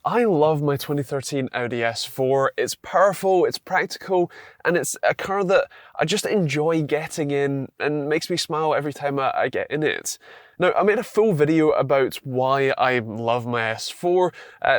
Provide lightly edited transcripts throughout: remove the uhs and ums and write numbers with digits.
I love my 2013 Audi S4. It's powerful, it's practical, and it's a car that I just enjoy getting in and makes me smile every time I get in it. Now, I made a full video about why I love my S4.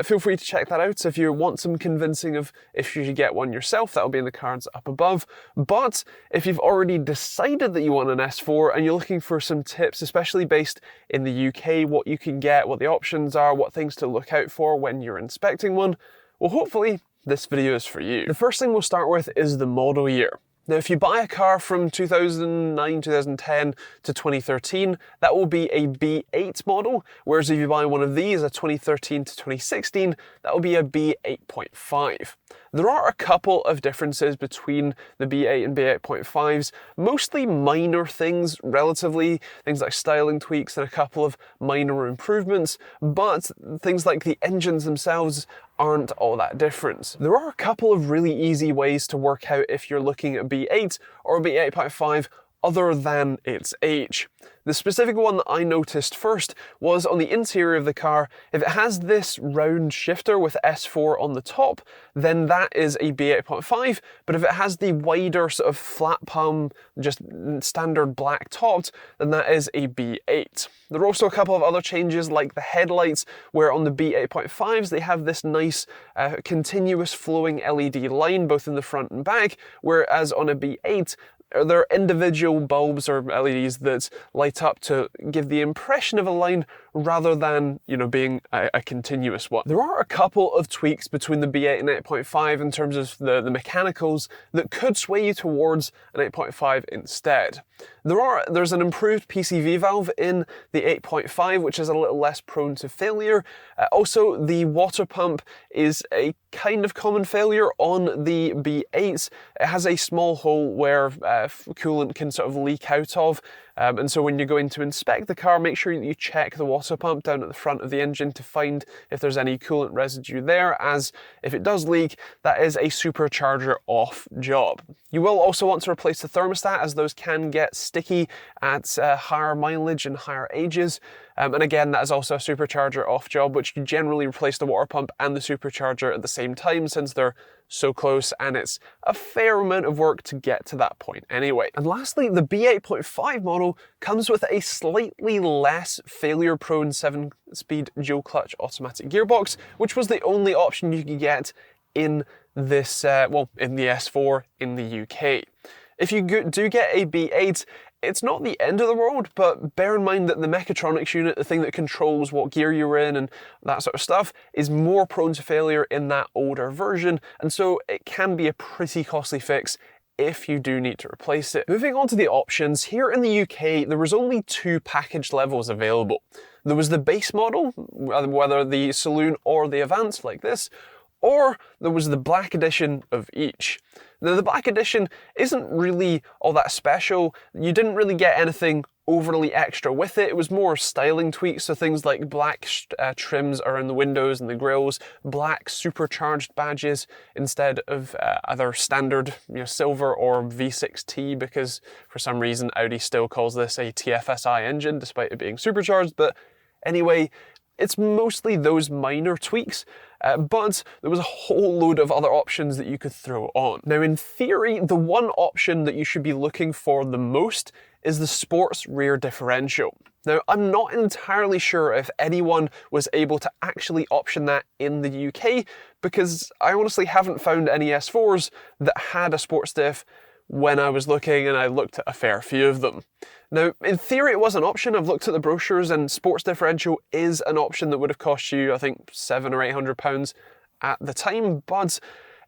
Feel free to check that out if you want some convincing of if you should get one yourself. That'll be in the cards up above. But if you've already decided that you want an S4 and you're looking for some tips, especially based in the UK, what you can get, what the options are, what things to look out for when you're inspecting one, well, hopefully this video is for you. The first thing we'll start with is the model year. Now, if you buy a car from 2009, 2010 to 2013, that will be a B8 model, whereas if you buy one of these, a 2013 to 2016, that will be a B8.5. There are a couple of differences between the B8 and B8.5s, mostly minor things, relatively, things like styling tweaks and a couple of minor improvements, but things like the engines themselves aren't all that different. There are a couple of really easy ways to work out if you're looking at B8 or B8.5 other than its age. The specific one that I noticed first was on the interior of the car. If it has this round shifter with S4 on the top, then that is a B8.5, but if it has the wider sort of flat palm, just standard black topped, then that is a B8. There are also a couple of other changes like the headlights, where on the B8.5s they have this nice continuous flowing LED line both in the front and back, whereas on a B8 there are individual bulbs or LEDs that light up to give the impression of a line rather than, being a continuous one. There are a couple of tweaks between the B8 and 8.5 in terms of the mechanicals that could sway you towards an 8.5 instead. There's an improved PCV valve in the 8.5, which is a little less prone to failure. Also, the water pump is a kind of common failure on the B8s. It has a small hole where coolant can sort of leak out of. And so when you're going to inspect the car, make sure that you check the water pump down at the front of the engine to find if there's any coolant residue there, as if it does leak, that is a supercharger off job. You will also want to replace the thermostat, as those can get sticky at higher mileage and higher ages. And again, that is also a supercharger off job, which you generally replace the water pump and the supercharger at the same time since they're so close, and it's a fair amount of work to get to that point anyway. And lastly, the B8.5 model comes with a slightly less failure-prone 7-speed dual-clutch automatic gearbox, which was the only option you could get in this, in the S4 in the UK. If you do get a B8, it's not the end of the world, but bear in mind that the mechatronics unit, the thing that controls what gear you're in and that sort of stuff, is more prone to failure in that older version, and so it can be a pretty costly fix if you do need to replace it. Moving on to the options, here in the UK, there was only 2 package levels available. There was the base model, whether the Saloon or the Advance like this, or there was the Black Edition of each. Now, the Black Edition isn't really all that special. You didn't really get anything overly extra with it. It was more styling tweaks, so things like black trims around the windows and the grills, black supercharged badges instead of either standard silver or V6T, because for some reason Audi still calls this a TFSI engine despite it being supercharged. But anyway, it's mostly those minor tweaks, but there was a whole load of other options that you could throw on. Now, in theory, the one option that you should be looking for the most is the sports rear differential. Now, I'm not entirely sure if anyone was able to actually option that in the UK, because I honestly haven't found any S4s that had a sports diff when I was looking, and I looked at a fair few of them. Now, in theory, it was an option. I've looked at the brochures, and sports differential is an option that would have cost you, I think, £700 or £800 at the time. But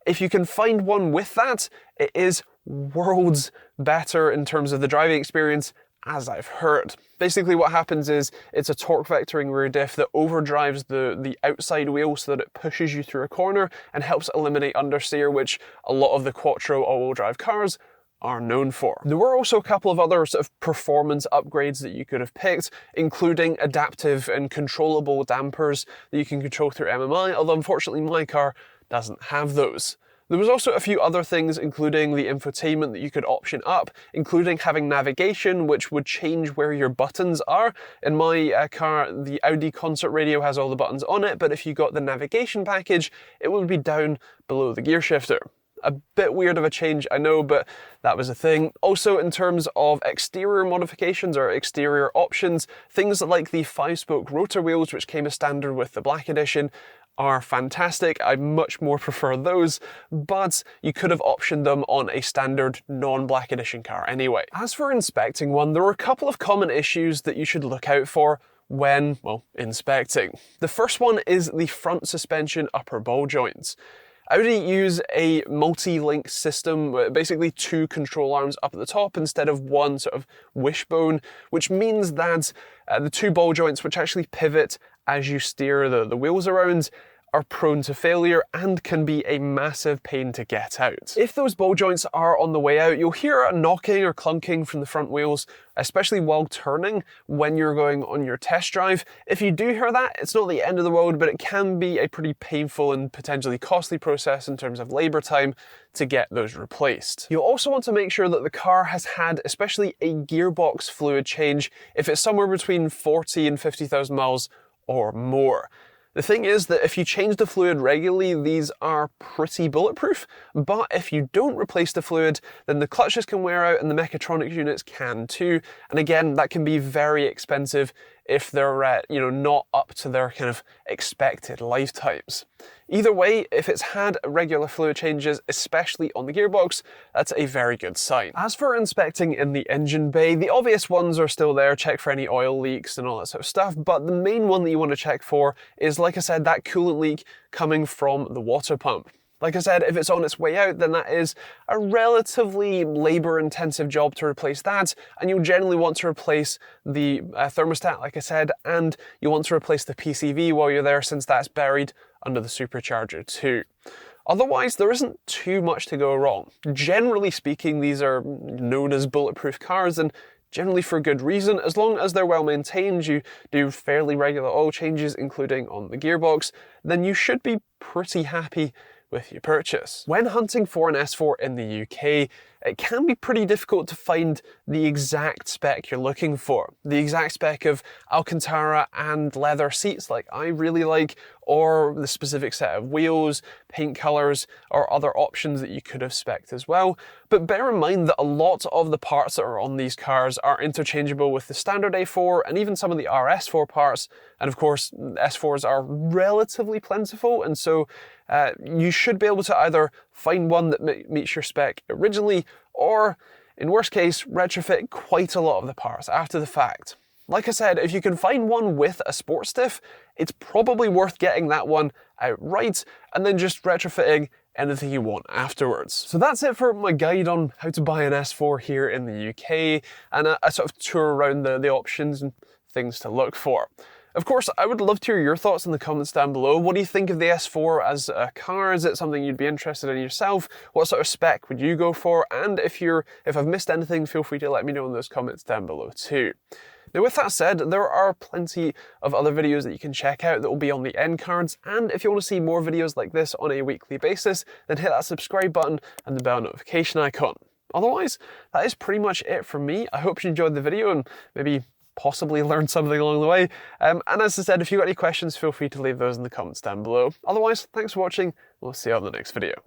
if you can find one with that, it is worlds better in terms of the driving experience, as I've heard. Basically, what happens is it's a torque vectoring rear diff that overdrives the outside wheel so that it pushes you through a corner and helps eliminate understeer, which a lot of the Quattro all-wheel drive cars are known for. There were also a couple of other sort of performance upgrades that you could have picked, including adaptive and controllable dampers that you can control through MMI, although unfortunately my car doesn't have those. There was also a few other things, including the infotainment that you could option up, including having navigation, which would change where your buttons are. In my car, the Audi concert radio has all the buttons on it, but if you got the navigation package, it would be down below the gear shifter. A bit weird of a change, I know, but that was a thing. Also, in terms of exterior modifications or exterior options, things like the 5-spoke rotor wheels, which came as standard with the Black Edition, are fantastic. I much more prefer those, but you could have optioned them on a standard non-Black Edition car anyway. As for inspecting one, there are a couple of common issues that you should look out for when, well, inspecting. The first one is the front suspension upper ball joints. Audi use a multi-link system, basically 2 control arms up at the top instead of one sort of wishbone, which means that the 2 ball joints, which actually pivot as you steer the wheels around, are prone to failure and can be a massive pain to get out. If those ball joints are on the way out, you'll hear a knocking or clunking from the front wheels, especially while turning when you're going on your test drive. If you do hear that, it's not the end of the world, but it can be a pretty painful and potentially costly process in terms of labor time to get those replaced. You'll also want to make sure that the car has had especially a gearbox fluid change if it's somewhere between 40 and 50,000 miles or more. The thing is that if you change the fluid regularly, these are pretty bulletproof, but if you don't replace the fluid, then the clutches can wear out and the mechatronics units can too. And again, that can be very expensive if they're not up to their kind of expected lifetimes. Either way, if it's had regular fluid changes, especially on the gearbox, that's a very good sign. As for inspecting in the engine bay, the obvious ones are still there. Check for any oil leaks and all that sort of stuff, but the main one that you want to check for is, like I said, that coolant leak coming from the water pump. Like I said, if it's on its way out, then that is a relatively labor-intensive job to replace that, and you'll generally want to replace the thermostat, like I said, and you want to replace the PCV while you're there, since that's buried under the supercharger too. Otherwise, there isn't too much to go wrong. Generally speaking, these are known as bulletproof cars, and generally for good reason. As long as they're well maintained, you do fairly regular oil changes, including on the gearbox, then you should be pretty happy with your purchase. When hunting for an S4 in the UK, it can be pretty difficult to find the exact spec you're looking for. The exact spec of Alcantara and leather seats like I really like, or the specific set of wheels, paint colors, or other options that you could have spec'd as well. But bear in mind that a lot of the parts that are on these cars are interchangeable with the standard A4 and even some of the RS4 parts. And of course, S4s are relatively plentiful, and so you should be able to either find one that meets your spec originally, or in worst case, retrofit quite a lot of the parts after the fact. Like I said, if you can find one with a sports diff, it's probably worth getting that one outright and then just retrofitting anything you want afterwards. So that's it for my guide on how to buy an S4 here in the UK, and a sort of tour around the options and things to look for. Of course, I would love to hear your thoughts in the comments down below. What do you think of the S4 as a car? Is it something you'd be interested in yourself? What sort of spec would you go for? And if I've missed anything, feel free to let me know in those comments down below too. Now, with that said, there are plenty of other videos that you can check out that will be on the end cards, and if you want to see more videos like this on a weekly basis, then hit that subscribe button and the bell notification icon. Otherwise, that is pretty much it from me. I hope you enjoyed the video and maybe possibly learned something along the way. And as I said, if you've got any questions, feel free to leave those in the comments down below. Otherwise, thanks for watching. We'll see you on the next video.